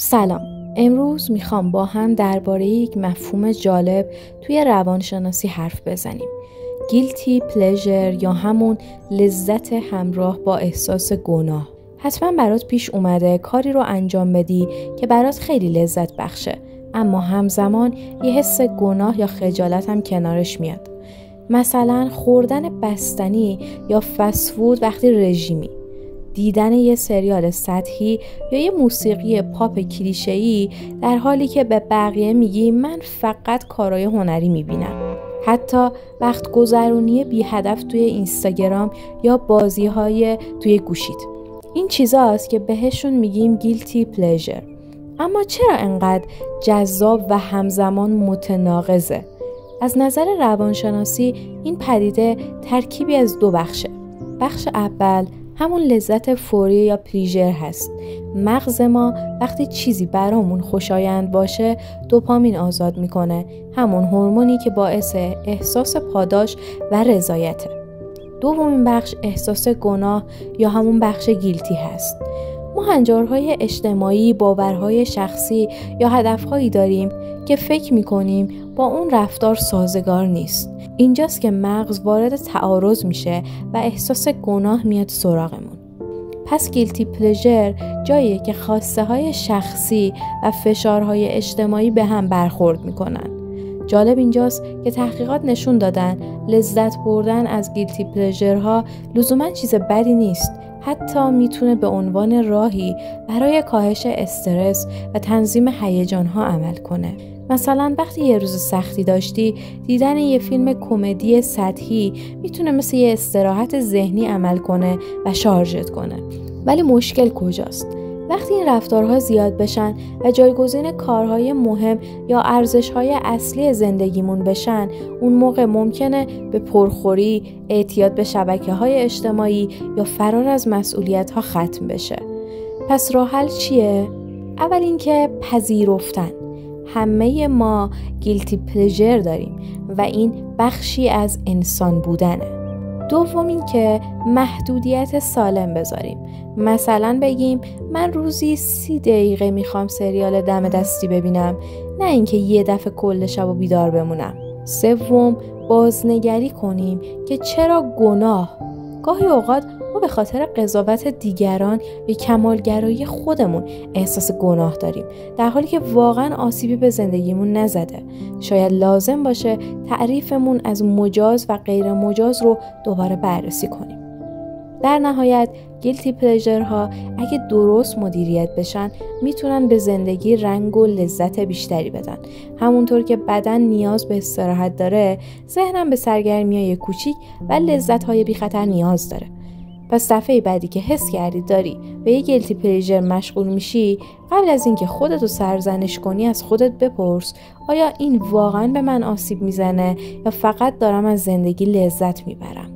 سلام. امروز میخوام با هم درباره یک مفهوم جالب توی روانشناسی حرف بزنیم. گیلتی پلژر یا همون لذت همراه با احساس گناه. حتما برات پیش اومده کاری رو انجام بدی که برات خیلی لذت بخشه، اما همزمان یه حس گناه یا خجالت هم کنارش میاد. مثلا خوردن بستنی یا فست فود وقتی رژیمی، دیدن یه سریال سطحی یا یه موسیقی پاپ کلیشه‌ای در حالی که به بقیه میگی من فقط کارهای هنری میبینم. حتی وقت گذرونی بی هدف توی اینستاگرام یا بازی‌های توی گوشیت. این چیزاست که بهشون میگیم گیلتی پلژر. اما چرا انقدر جذاب و همزمان متناقضه؟ از نظر روانشناسی این پدیده ترکیبی از دو بخشه. بخش اول همون لذت فوری یا پلیژر هست. مغز ما وقتی چیزی برامون خوشایند باشه دوپامین آزاد میکنه، همون هورمونی که باعث احساس پاداش و رضایته. دومین بخش احساس گناه یا همون بخش گیلتی هست. ما هنجارهای اجتماعی، باورهای شخصی یا هدفهایی داریم که فکر میکنیم با اون رفتار سازگار نیست. اینجاست که مغز وارد تعارض میشه و احساس گناه میاد سراغمون. پس گیلتی پلژر جاییه که خواسته های شخصی و فشارهای اجتماعی به هم برخورد میکنن. جالب اینجاست که تحقیقات نشون دادن لذت بردن از گیلتی پلژرها لزوما چیز بدی نیست. حتی میتونه به عنوان راهی برای کاهش استرس و تنظیم هیجانها عمل کنه. مثلا وقتی یه روز سختی داشتی، دیدن یه فیلم کمدی سطحی میتونه مثل یه استراحت ذهنی عمل کنه و شارژت کنه. ولی مشکل کجاست؟ وقتی این رفتارها زیاد بشن و جایگزین کارهای مهم یا ارزشهای اصلی زندگیمون بشن، اون موقع ممکنه به پرخوری، اعتیاد به شبکه‌های اجتماعی یا فرار از مسئولیت‌ها ختم بشه. پس راه حل چیه؟ اول اینکه پذیرفتن. همه ما گیلتی پلژر داریم و این بخشی از انسان بودنه. دوم این که محدودیت سالم بذاریم. مثلا بگیم من روزی 30 دقیقه میخوام سریال دم دستی ببینم، نه اینکه یه دفعه کل شب بیدار بمونم. سوم بازنگری کنیم که چرا گناه؟ گاهی اوقات ما به خاطر قضاوت دیگران یا کمالگرایی خودمون احساس گناه داریم، در حالی که واقعا آسیبی به زندگیمون نزده. شاید لازم باشه تعریفمون از مجاز و غیر مجاز رو دوباره بررسی کنیم. در نهایت گیلتی پلژرها اگه درست مدیریت بشن میتونن به زندگی رنگ و لذت بیشتری بدن. همونطور که بدن نیاز به استراحت داره، ذهنم به سرگرمی‌های کوچیک و لذت‌های بی خطر نیاز داره. پس دفعه بعدی که حس کردی داری به یه گیلتی پلژر مشغول میشی، قبل از اینکه خودتو سرزنش کنی از خودت بپرس آیا این واقعا به من آسیب میزنه یا فقط دارم از زندگی لذت میبرم؟